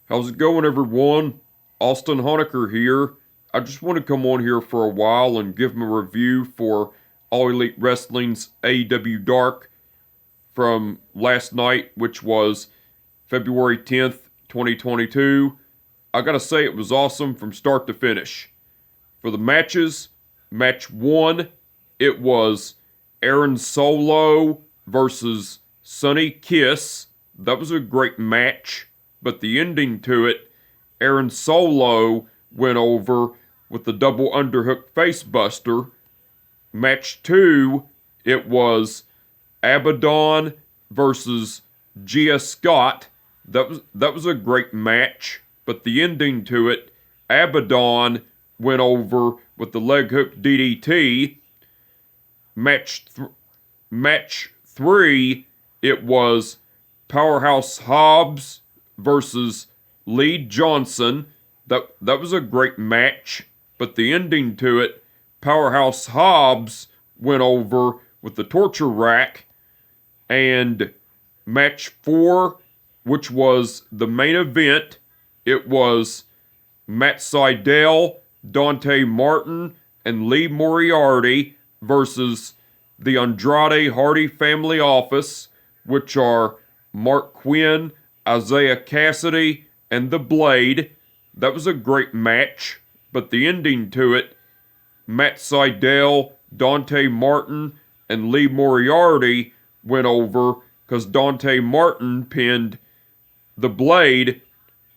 How's it going, everyone? Austin Honecker here. I just want to come on here for a while and give my review for All Elite Wrestling's AEW Dark from last night, which was February 10th, 2022. I gotta say, it was awesome from start to finish. For the matches, match one, it was Aaron Solo versus Sonny Kiss. That was a great match, but the ending to it, Aaron Solo went over with the double underhook facebuster. Match two, it was Abaddon versus Gia Scott. That was a great match, but the ending to it, Abaddon went over with the leg hook DDT. Match three, it was Powerhouse Hobbs versus Lee Johnson. That was a great match, but the ending to it, Powerhouse Hobbs went over with the torture rack. And match four, which was the main event, it was Matt Sydal, Dante Martin, and Lee Moriarty versus the Andrade Hardy Family Office, which are Mark Quinn, Isaiah Cassidy, and The Blade. That was a great match, but the ending to it, Matt Sydal, Dante Martin, and Lee Moriarty went over because Dante Martin pinned The Blade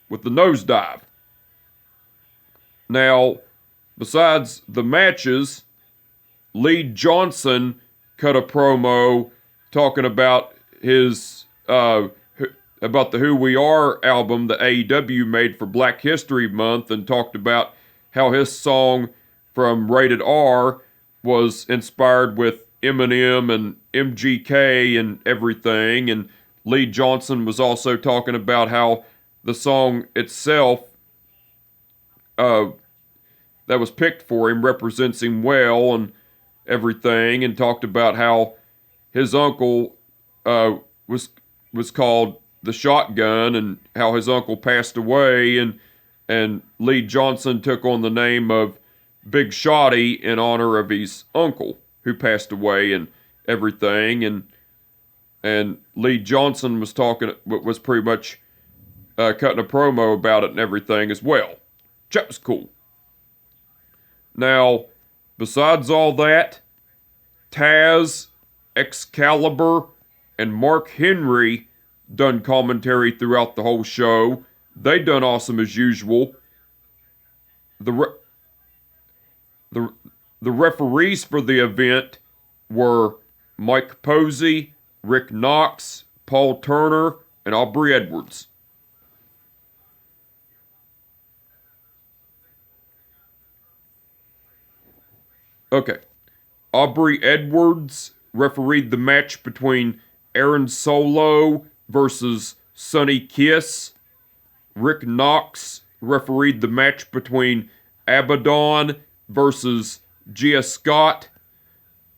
with the nosedive. Now, besides the matches, Lee Johnson cut a promo talking about his about the Who We Are album that AEW made for Black History Month, and talked about how his song from Rated R was inspired with Eminem and MGK and everything. And Lee Johnson was also talking about how the song itself that was picked for him represents him well and everything, and talked about how his uncle was called the Shotgun, and how his uncle passed away, and Lee Johnson took on the name of Big Shotty in honor of his uncle who passed away and everything. And Lee Johnson was pretty much cutting a promo about it and everything as well. That was cool. Now, besides all that, Taz, Excalibur, and Mark Henry done commentary throughout the whole show. They done awesome as usual. The referees for the event were Mike Posey, Rick Knox, Paul Turner, and Aubrey Edwards. Okay. Aubrey Edwards refereed the match between Aaron Solo versus Sonny Kiss. Rick Knox refereed the match between Abaddon versus Gia Scott.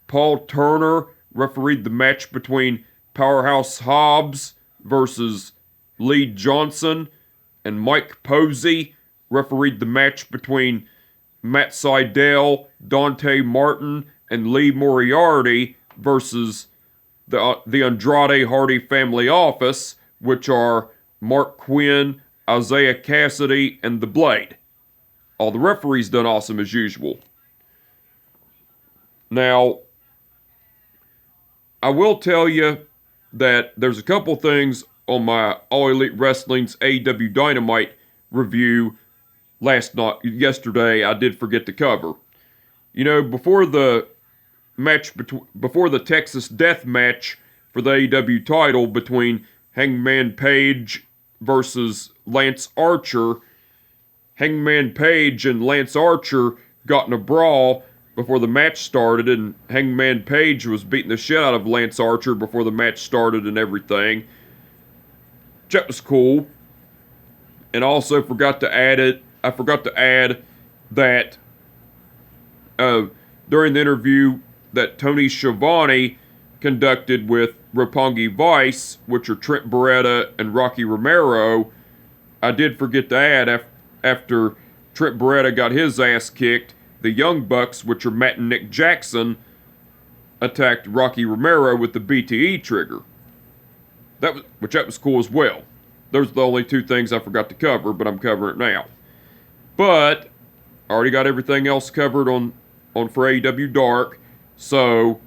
Paul Turner refereed the match between Powerhouse Hobbs versus Lee Johnson. And Mike Posey refereed the match between Matt Sydal, Dante Martin, and Lee Moriarty versus the Andrade Hardy Family Office, which are Mark Quinn, Isaiah Cassidy, and The Blade. All the referees done awesome as usual. Now, I will tell you that there's a couple things on my All Elite Wrestling's AEW Dynamite review yesterday I did forget to cover. You know, before the Texas Death match for the AEW title between Hangman Page versus Lance Archer, Hangman Page and Lance Archer got in a brawl before the match started, and Hangman Page was beating the shit out of Lance Archer before the match started and everything. That was cool. And I also forgot to add that during the interview that Tony Schiavone conducted with Roppongi Vice, which are Trent Beretta and Rocky Romero, I did forget to add, after Trent Beretta got his ass kicked, the Young Bucks, which are Matt and Nick Jackson, attacked Rocky Romero with the BTE trigger. That was cool as well. Those are the only two things I forgot to cover, but I'm covering it now. But I already got everything else covered on for AEW Dark. So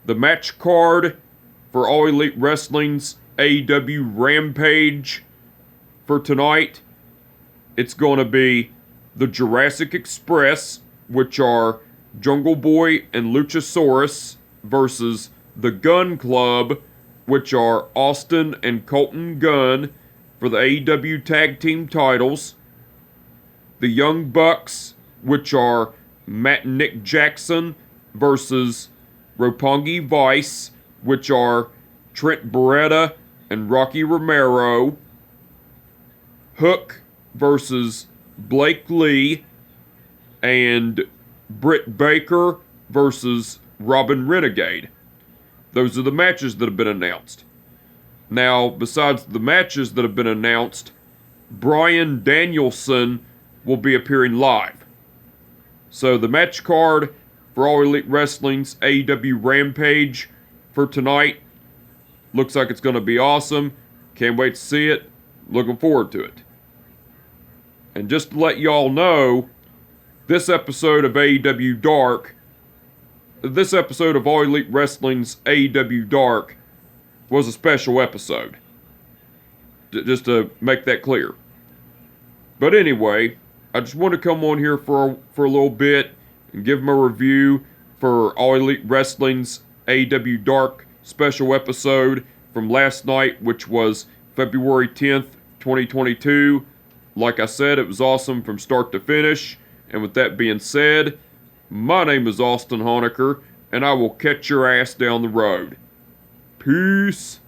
the match card for All Elite Wrestling's AEW Rampage for tonight, it's going to be the Jurassic Express, which are Jungle Boy and Luchasaurus, versus the Gun Club, which are Austin and Colton Gunn, for the AEW Tag Team titles. The Young Bucks, which are Matt and Nick Jackson, versus Roppongi Vice, which are Trent Beretta and Rocky Romero. Hook versus Blake Lee, and Britt Baker versus Robin Renegade. Those are the matches that have been announced. Now, besides the matches that have been announced, Bryan Danielson will be appearing live. So the match card for All Elite Wrestling's AEW Rampage for tonight looks like it's going to be awesome. Can't wait to see it. Looking forward to it. And just to let y'all know, this episode of AEW Dark, this episode of All Elite Wrestling's AEW Dark was a special episode. Just to make that clear. But anyway, I just want to come on here for a little bit and give them a review for All Elite Wrestling's AEW Dark special episode from last night, which was February 10th, 2022. Like I said, it was awesome from start to finish. And with that being said, my name is Austin Honecker, and I will catch your ass down the road. Peace.